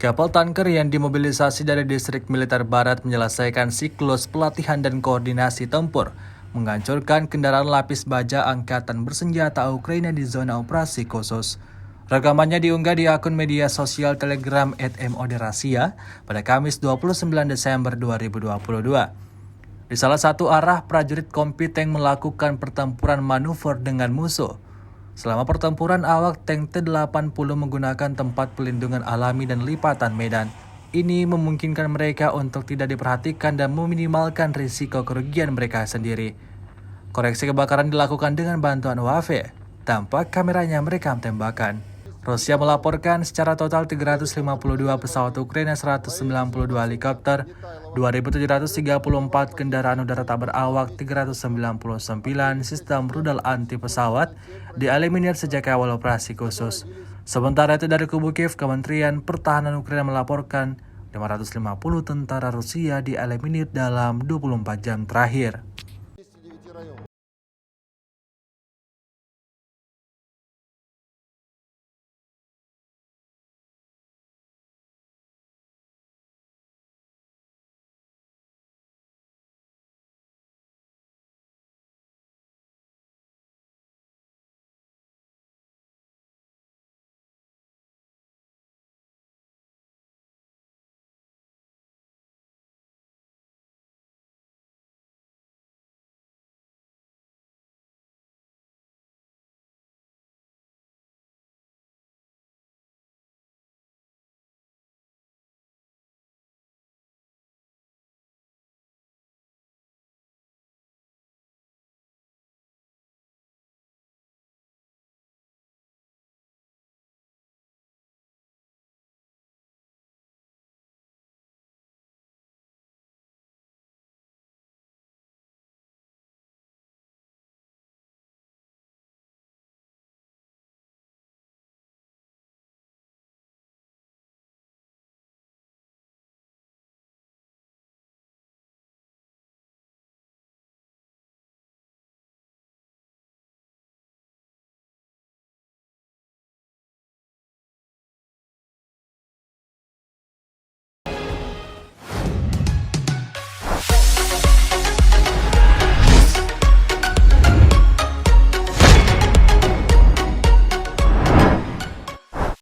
Kapal tanker yang dimobilisasi dari distrik militer barat menyelesaikan siklus pelatihan dan koordinasi tempur, menghancurkan kendaraan lapis baja angkatan bersenjata Ukraina di zona operasi khusus. Rekamannya diunggah di akun media sosial Telegram @moderasia pada Kamis 29 Desember 2022. Di salah satu arah, prajurit kompi tank melakukan pertempuran manuver dengan musuh. Selama pertempuran, awak tank T-80 menggunakan tempat pelindungan alami dan lipatan medan. Ini memungkinkan mereka untuk tidak diperhatikan dan meminimalkan risiko kerugian mereka sendiri. Koreksi kebakaran dilakukan dengan bantuan UAV. Tampak kameranya merekam tembakan. Rusia melaporkan secara total 352 pesawat Ukraina, 192 helikopter, 2.734 kendaraan udara tak berawak, 399 sistem rudal anti pesawat dieliminir sejak awal operasi khusus. Sementara itu dari kubu Kiev, Kementerian Pertahanan Ukraina melaporkan 550 tentara Rusia dieliminir dalam 24 jam terakhir.